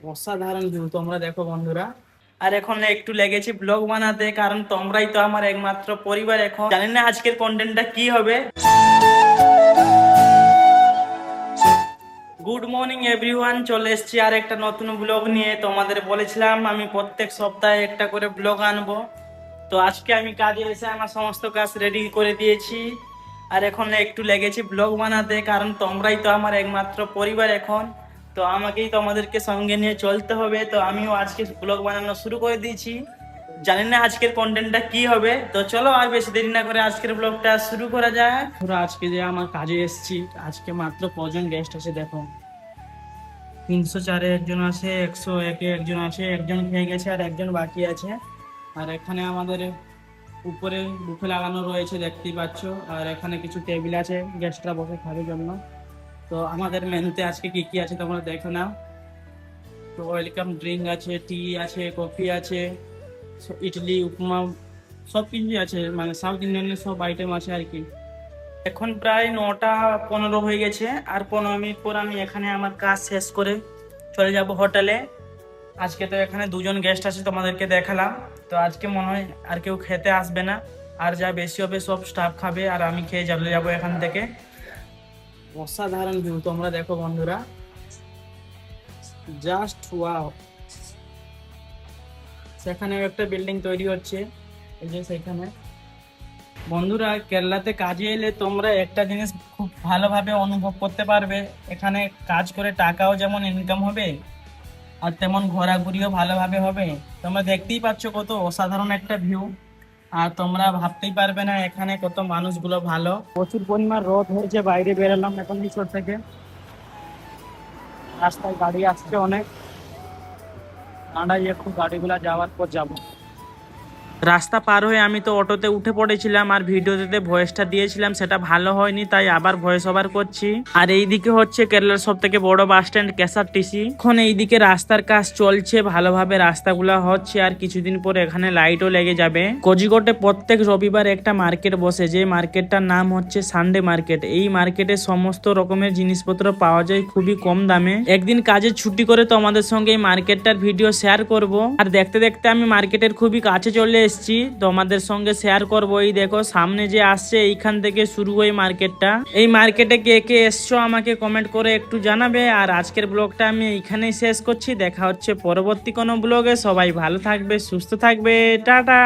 অসাধারণ ভিউ তোমরা দেখো বন্ধুরা। আর এখন একটু লেগেছি ব্লগ বানাতে, কারণ তোমরাই তো আমার একমাত্র পরিবার। এখন জানি না আজকের কন্টেন্টটা কি হবে। গুড মর্নিং এভরিওয়ান, চলে এসেছি আর একটা নতুন ব্লগ নিয়ে। তোমাদের বলেছিলাম আমি প্রত্যেক সপ্তাহে একটা করে ব্লগ আনবো। তো আজকে আমি কাজে এসে আমার সমস্ত কাজ রেডি করে দিয়েছি। আর এখন একটু লেগেছি ব্লগ বানাতে, কারণ তোমরাই তো আমার একমাত্র পরিবার এখন। তো আমাকেই তোমাদেরকে সঙ্গে নিয়ে চলতে হবে। তো আমিও আজকে ব্লগ বানানো শুরু করে দিয়েছি। জানি না আজকের কন্টেন্টটা কি হবে। তো চলো আর বেশি দেরি না করে আজকের ব্লগটা শুরু করা যায়। ধরো আজকে যে আমার কাজে এসেছি, আজকে মাত্র কজন গেস্ট আছে দেখো। 304-এ একজন আছে, 101-এ একজন আছে, একজন খেয়ে গেছে আর একজন বাকি আছে। আর এখানে আমাদের উপরে বুফে লাগানো রয়েছে দেখতেই পাচ্ছ। আর এখানে কিছু টেবিল আছে গেস্টরা বসে খাওয়ার জন্য। তো আমাদের মেনুতে আজকে কি কি আছে তোমরা দেখো নাও। তো ওয়েলকাম ড্রিঙ্ক আছে, টি আছে, কফি আছে, ইডলি, উপমা, সব কিছুই আছে, মানে সাউথ ইন্ডিয়ানের সব আইটেম আছে আর কি। এখন প্রায় 9টা 15 হয়ে গেছে। আর 15 মিনিট পর আমি এখানে আমার কাজ শেষ করে চলে যাব হোটেলে। আজকে তো এখানে দুজন গেস্ট আছে, তোমাদেরকে দেখালাম। তো আজকে মনে হয় আর কেউ খেতে আসবে না। আর যা বেশি হবে সব স্টাফ খাবে, আর আমি খেয়ে চলে যাবো এখান থেকে। অসাধারণ ভিউ তোমরা দেখো বন্ধুরা, জাস্ট ওয়াও। সেখানেও একটা বিল্ডিং তৈরি হচ্ছে, এই যে সেখানে। বন্ধুরা, কেরালাতে কাজে এলে তোমরা একটা জিনিস খুব ভালোভাবে অনুভব করতে পারবে। এখানে কাজ করে টাকাও যেমন ইনকাম হবে, আর তেমন ঘোরাঘুরিও ভালোভাবে হবে। তোমরা দেখতেই পাচ্ছ কত অসাধারণ একটা ভিউ। আর তোমরা ভাবতেই পারবে না এখানে কত মানুষগুলো ভালো। প্রচুর পরিমাণ রোদ হয়েছে, বাইরে বেরোলাম এখন নিচর থেকে। রাস্তায় গাড়ি আসছে অনেক, দাঁড়াই একটু গাড়িগুলা যাওয়ার পর যাবো। রাস্তা পার হয়ে আমি তো অটোতে উঠে পড়েছিলাম, আর ভিডিওতে ভয়েসটা দিয়েছিলাম সেটা ভালো হয়নি, তাই আবার ভয়েস ওভার করছি। আর এইদিকে হচ্ছে কেরালার সব থেকে বড় বাস স্ট্যান্ড কেএসআরটিসি। এখন এইদিকে রাস্তার কাজ চলছে, ভালোভাবে রাস্তাগুলা হচ্ছে, আর কিছুদিন পর এখানে লাইটও লেগে যাবে। কোজিকোটে প্রত্যেক রবিবার একটা মার্কেট বসে, যে মার্কেটটার নাম হচ্ছে সানডে মার্কেট। এই মার্কেটে সমস্ত রকমের জিনিসপত্র পাওয়া যায় খুবই কম দামে। একদিন কাজের ছুটি করে তোমাদের সঙ্গে এই মার্কেটটার ভিডিও শেয়ার করব। আর দেখতে দেখতে আমি মার্কেটের খুবই কাছে চলে এসেছি, তোমাদের সঙ্গে শেয়ার করবো। এই দেখো সামনে যে আসছে, এইখান থেকে শুরু হয় মার্কেটটা। এই মার্কেটে কে কে এসছো আমাকে কমেন্ট করে একটু জানাবে। আর আজকের ব্লগটা আমি এইখানেই শেষ করছি, দেখা হচ্ছে পরবর্তী কোনো ব্লগে। সবাই ভালো থাকবে, সুস্থ থাকবে, টাটা।